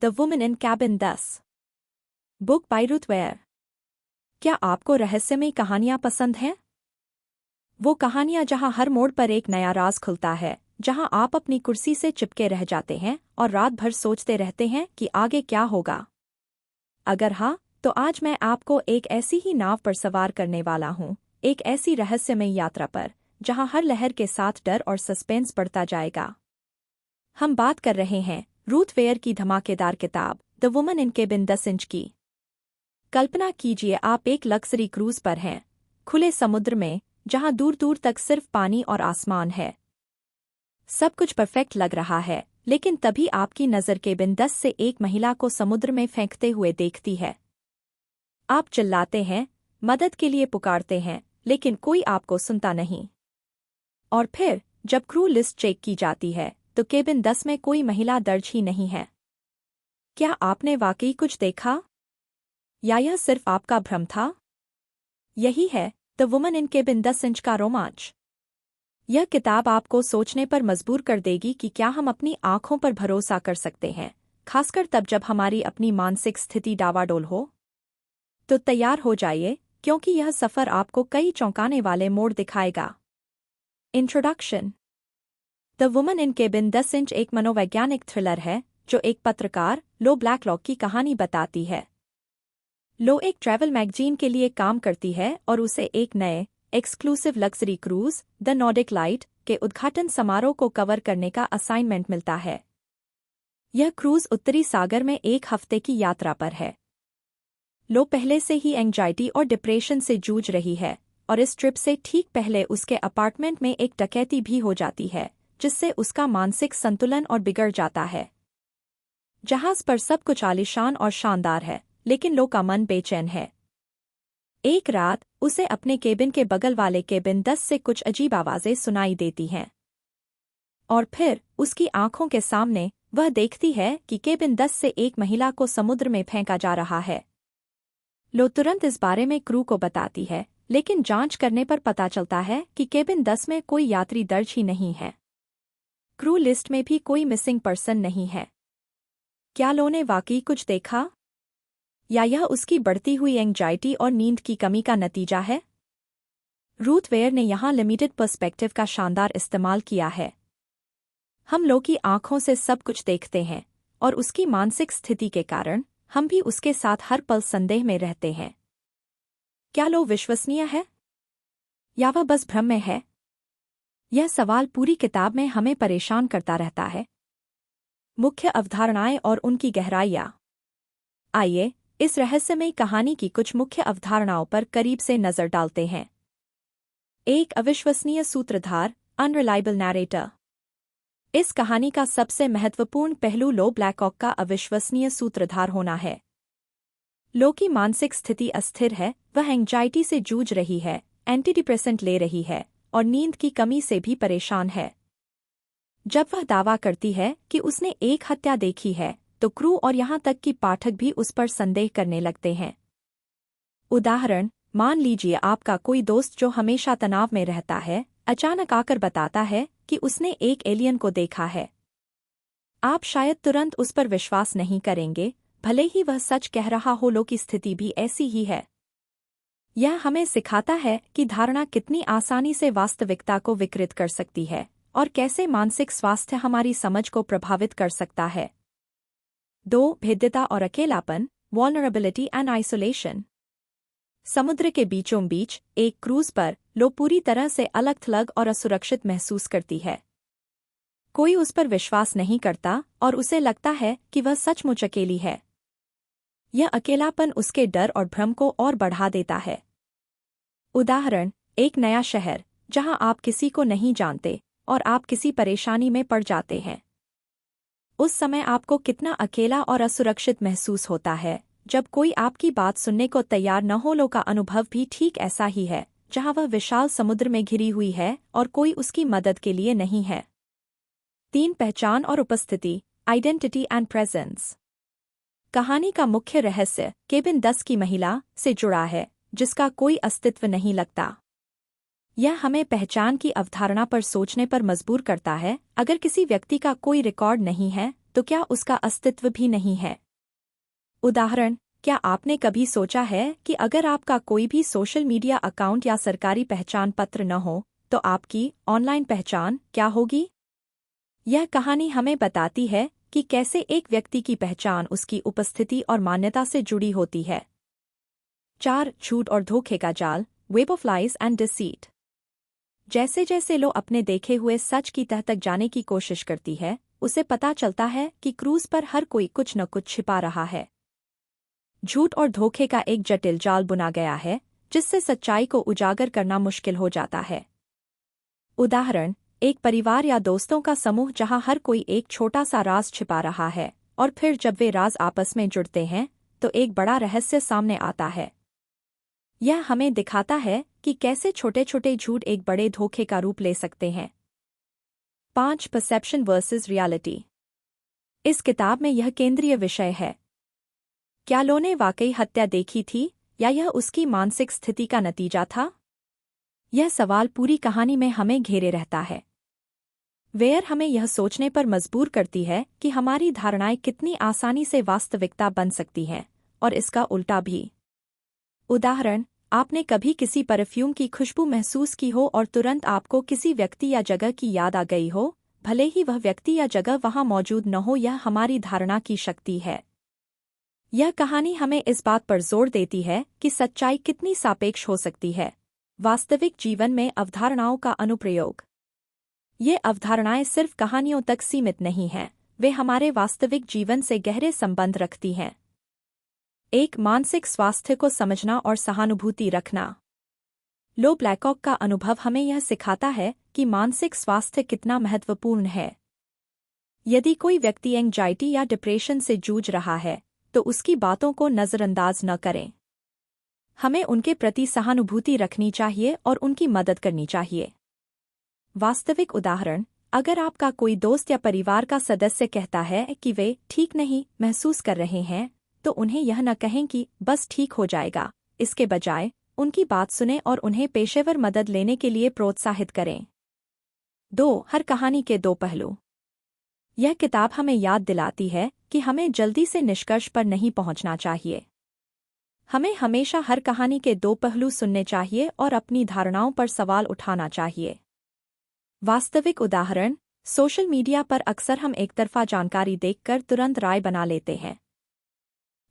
The woman in cabin 10 book by Ruth Ware. क्या आपको रहस्यमयी कहानियां पसंद हैं? वो कहानियां जहां हर मोड़ पर एक नया राज खुलता है, जहां आप अपनी कुर्सी से चिपके रह जाते हैं और रात भर सोचते रहते हैं कि आगे क्या होगा। अगर हाँ, तो आज मैं आपको एक ऐसी ही नाव पर सवार करने वाला हूँ, एक ऐसी रहस्यमयी यात्रा पर जहां हर लहर के साथ डर और सस्पेंस बढ़ता जाएगा। हम बात कर रहे हैं रूथ वेयर की धमाकेदार किताब the woman in cabin 10 inch की। कल्पना कीजिए आप एक लग्जरी क्रूज पर हैं, खुले समुद्र में, जहां दूर दूर तक सिर्फ पानी और आसमान है। सब कुछ परफेक्ट लग रहा है, लेकिन तभी आपकी नज़र केबिन 10 से एक महिला को समुद्र में फेंकते हुए देखती है। आप चिल्लाते हैं, मदद के लिए पुकारते हैं, लेकिन कोई आपको सुनता नहीं। और फिर जब क्रू लिस्ट चेक की जाती है तो केबिन 10 में कोई महिला दर्ज ही नहीं है। क्या आपने वाकई कुछ देखा, या यह सिर्फ आपका भ्रम था? यही है the woman in cabin 10 inch का रोमांच। यह किताब आपको सोचने पर मजबूर कर देगी कि क्या हम अपनी आंखों पर भरोसा कर सकते हैं, खासकर तब जब हमारी अपनी मानसिक स्थिति डावाडोल हो। तो तैयार हो जाइए, क्योंकि यह सफर आपको कई चौंकाने वाले मोड़ दिखाएगा। Introduction. The woman in cabin 10 inch एक मनोवैज्ञानिक थ्रिलर है जो एक पत्रकार लो ब्लैकलॉक की कहानी बताती है। लो एक ट्रैवल मैगजीन के लिए काम करती है और उसे एक नए exclusive luxury cruise the Nordic light के उद्घाटन समारोह को कवर करने का असाइनमेंट मिलता है। यह क्रूज उत्तरी सागर में एक हफ्ते की यात्रा पर है। लो पहले से ही एंग्जाइटी और डिप्रेशन से जूझ रही है, और इस ट्रिप से ठीक पहले उसके अपार्टमेंट में एक डकैती भी हो जाती है, जिससे उसका मानसिक संतुलन और बिगड़ जाता है। जहाज पर सब कुछ आलीशान और शानदार है, लेकिन लो का मन बेचैन है। एक रात उसे अपने केबिन के बगल वाले केबिन 10 से कुछ अजीब आवाजें सुनाई देती हैं। और फिर उसकी आंखों के सामने वह देखती है कि केबिन 10 से एक महिला को समुद्र में फेंका जा रहा है। लो तुरंत इस बारे में क्रू को बताती है, लेकिन जांच करने पर पता चलता है कि केबिन 10 में कोई यात्री दर्ज ही नहीं है। क्रू लिस्ट में भी कोई मिसिंग पर्सन नहीं है। क्या लो ने वाकई कुछ देखा, या यह उसकी बढ़ती हुई एंग्जाइटी और नींद की कमी का नतीजा है? रूथ वेयर ने यहाँ लिमिटेड पर्सपेक्टिव का शानदार इस्तेमाल किया है। हम लो की आंखों से सब कुछ देखते हैं, और उसकी मानसिक स्थिति के कारण हम भी उसके साथ हर पल संदेह में रहते हैं। क्या लो विश्वसनीय है, या वह बस भ्रम में है? यह सवाल पूरी किताब में हमें परेशान करता रहता है। मुख्य अवधारणाएं और उनकी गहराइयाँ। आइए इस रहस्यमयी कहानी की कुछ मुख्य अवधारणाओं पर करीब से नजर डालते हैं। एक अविश्वसनीय सूत्रधार, अनरिलायबल नैरेटर। इस कहानी का सबसे महत्वपूर्ण पहलू लो ब्लैकलॉक का अविश्वसनीय सूत्रधार होना है। लो की मानसिक स्थिति अस्थिर है, वह एंग्जाइटी से जूझ रही है, एंटीडिप्रेसेंट ले रही है, और नींद की कमी से भी परेशान है। जब वह दावा करती है कि उसने एक हत्या देखी है, तो क्रू और यहाँ तक कि पाठक भी उस पर संदेह करने लगते हैं। उदाहरण, मान लीजिए आपका कोई दोस्त जो हमेशा तनाव में रहता है, अचानक आकर बताता है कि उसने एक एलियन को देखा है। आप शायद तुरंत उस पर विश्वास नहीं करेंगे, भले ही वह सच कह रहा हो। लो की स्थिति भी ऐसी ही है। यह हमें सिखाता है कि धारणा कितनी आसानी से वास्तविकता को विकृत कर सकती है, और कैसे मानसिक स्वास्थ्य हमारी समझ को प्रभावित कर सकता है। 2. भेद्यता और अकेलापन, वल्नरेबिलिटी एंड आइसोलेशन। समुद्र के बीचों बीच एक क्रूज पर लो पूरी तरह से अलग-थलग और असुरक्षित महसूस करती है। कोई उस पर विश्वास नहीं करता, और उसे लगता है कि वह सचमुच अकेली है। यह अकेलापन उसके डर और भ्रम को और बढ़ा देता है। उदाहरण, एक नया शहर, जहां आप किसी को नहीं जानते, और आप किसी परेशानी में पड़ जाते हैं। उस समय आपको कितना अकेला और असुरक्षित महसूस होता है, जब कोई आपकी बात सुनने को तैयार न हो। लो का अनुभव भी ठीक ऐसा ही है, जहां वह विशाल समुद्र में घिरी हुई है और कोई उसकी मदद के लिए नहीं है। 3. पहचान और उपस्थिति, आइडेंटिटी एंड प्रेजेंस। कहानी का मुख्य रहस्य केबिन 10 की महिला से जुड़ा है, जिसका कोई अस्तित्व नहीं लगता। यह हमें पहचान की अवधारणा पर सोचने पर मजबूर करता है। अगर किसी व्यक्ति का कोई रिकॉर्ड नहीं है, तो क्या उसका अस्तित्व भी नहीं है? उदाहरण, क्या आपने कभी सोचा है कि अगर आपका कोई भी सोशल मीडिया अकाउंट या सरकारी पहचान पत्र न हो, तो आपकी ऑनलाइन पहचान क्या होगी? यह कहानी हमें बताती है कि कैसे एक व्यक्ति की पहचान उसकी उपस्थिति और मान्यता से जुड़ी होती है। 4. झूठ और धोखे का जाल, web of lies and deceit. जैसे जैसे लोग अपने देखे हुए सच की तह तक जाने की कोशिश करती है, उसे पता चलता है कि क्रूज पर हर कोई कुछ न कुछ छिपा रहा है। झूठ और धोखे का एक जटिल जाल बुना गया है, जिससे सच्चाई को उजागर करना मुश्किल हो जाता है। उदाहरण, एक परिवार या दोस्तों का समूह जहां हर कोई एक छोटा सा राज छिपा रहा है, और फिर जब वे राज आपस में जुड़ते हैं तो एक बड़ा रहस्य सामने आता है। यह हमें दिखाता है कि कैसे छोटे छोटे झूठ एक बड़े धोखे का रूप ले सकते हैं। 5. Perception versus reality. इस किताब में यह केंद्रीय विषय है। क्या लो ने वाकई हत्या देखी थी, या यह उसकी मानसिक स्थिति का नतीजा था? यह सवाल पूरी कहानी में हमें घेरे रहता है। वेयर हमें यह सोचने पर मजबूर करती है कि हमारी धारणाएं कितनी आसानी से वास्तविकता बन सकती हैं, और इसका उल्टा भी। उदाहरण, आपने कभी किसी परफ्यूम की खुशबू महसूस की हो और तुरंत आपको किसी व्यक्ति या जगह की याद आ गई हो, भले ही वह व्यक्ति या जगह वहां मौजूद न हो। यह हमारी धारणा की शक्ति है। यह कहानी हमें इस बात पर जोर देती है कि सच्चाई कितनी सापेक्ष हो सकती है। वास्तविक जीवन में अवधारणाओं का अनुप्रयोग। ये अवधारणाएं सिर्फ कहानियों तक सीमित नहीं हैं, वे हमारे वास्तविक जीवन से गहरे संबंध रखती हैं। 1. मानसिक स्वास्थ्य को समझना और सहानुभूति रखना। लो ब्लैकॉक का अनुभव हमें यह सिखाता है कि मानसिक स्वास्थ्य कितना महत्वपूर्ण है। यदि कोई व्यक्ति एंग्जाइटी या डिप्रेशन से जूझ रहा है, तो उसकी बातों को नज़रअंदाज न करें। हमें उनके प्रति सहानुभूति रखनी चाहिए और उनकी मदद करनी चाहिए। वास्तविक उदाहरण, अगर आपका कोई दोस्त या परिवार का सदस्य कहता है कि वे ठीक नहीं महसूस कर रहे हैं, तो उन्हें यह न कहें कि बस ठीक हो जाएगा। इसके बजाय उनकी बात सुनें और उन्हें पेशेवर मदद लेने के लिए प्रोत्साहित करें। 2. हर कहानी के दो पहलू। यह किताब हमें याद दिलाती है कि हमें जल्दी से निष्कर्ष पर नहीं पहुंचना चाहिए। हमें हमेशा हर कहानी के दो पहलू सुनने चाहिए और अपनी धारणाओं पर सवाल उठाना चाहिए। वास्तविक उदाहरण, सोशल मीडिया पर अक्सर हम एकतरफा जानकारी देखकर तुरंत राय बना लेते हैं।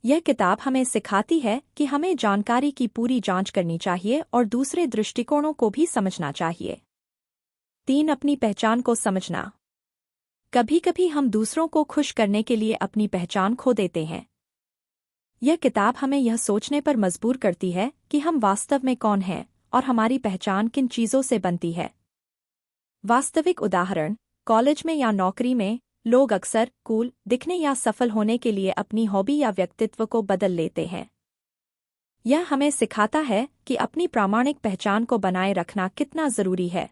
यह किताब हमें सिखाती है कि हमें जानकारी की पूरी जांच करनी चाहिए और दूसरे दृष्टिकोणों को भी समझना चाहिए। 3. अपनी पहचान को समझना। कभी कभी हम दूसरों को खुश करने के लिए अपनी पहचान खो देते हैं। यह किताब हमें यह सोचने पर मजबूर करती है कि हम वास्तव में कौन हैं और हमारी पहचान किन चीजों से बनती है। वास्तविक उदाहरण, कॉलेज में या नौकरी में लोग अक्सर कूल दिखने या सफल होने के लिए अपनी हॉबी या व्यक्तित्व को बदल लेते हैं। यह हमें सिखाता है कि अपनी प्रामाणिक पहचान को बनाए रखना कितना जरूरी है।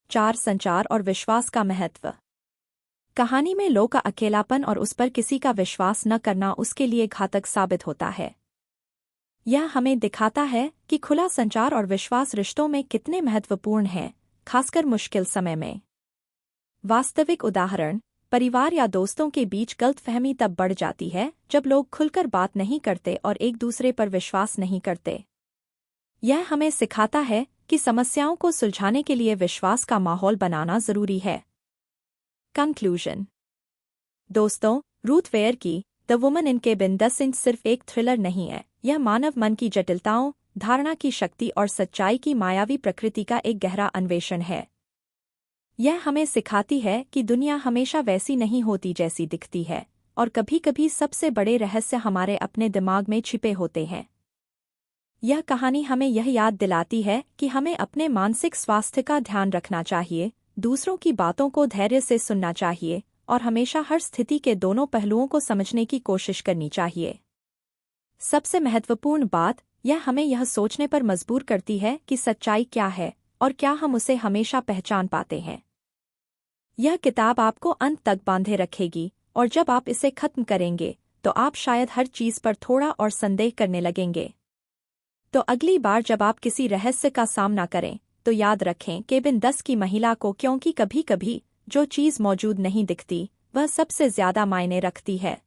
4. संचार और विश्वास का महत्व। कहानी में लो का अकेलापन और उस पर किसी का विश्वास न करना उसके लिए घातक साबित होता है। यह हमें दिखाता है कि खुला संचार और विश्वास रिश्तों में कितने महत्वपूर्ण हैं, खासकर मुश्किल समय में। वास्तविक उदाहरण, परिवार या दोस्तों के बीच गलतफहमी तब बढ़ जाती है जब लोग खुलकर बात नहीं करते और एक दूसरे पर विश्वास नहीं करते। यह हमें सिखाता है कि समस्याओं को सुलझाने के लिए विश्वास का माहौल बनाना जरूरी है। कंक्लूजन। दोस्तों, रूथ वेयर की the woman in cabin 10 inch सिर्फ एक थ्रिलर नहीं है, यह मानव मन की जटिलताओं, धारणा की शक्ति और सच्चाई की मायावी प्रकृति का एक गहरा अन्वेषण है। यह हमें सिखाती है कि दुनिया हमेशा वैसी नहीं होती जैसी दिखती है, और कभी-कभी सबसे बड़े रहस्य हमारे अपने दिमाग में छिपे होते हैं। यह कहानी हमें यह याद दिलाती है कि हमें अपने मानसिक स्वास्थ्य का ध्यान रखना चाहिए, दूसरों की बातों को धैर्य से सुनना चाहिए और हमेशा हर स्थिति के दोनों पहलुओं को समझने की कोशिश करनी चाहिए। सबसे महत्वपूर्ण बात, यह हमें यह सोचने पर मजबूर करती है कि सच्चाई क्या है और क्या हम उसे हमेशा पहचान पाते हैं। यह किताब आपको अंत तक बांधे रखेगी, और जब आप इसे खत्म करेंगे तो आप शायद हर चीज पर थोड़ा और संदेह करने लगेंगे। तो अगली बार जब आप किसी रहस्य का सामना करें, तो याद रखें केबिन 10 की महिला को, क्योंकि कभी-कभी जो चीज मौजूद नहीं दिखती वह सबसे ज्यादा मायने रखती है।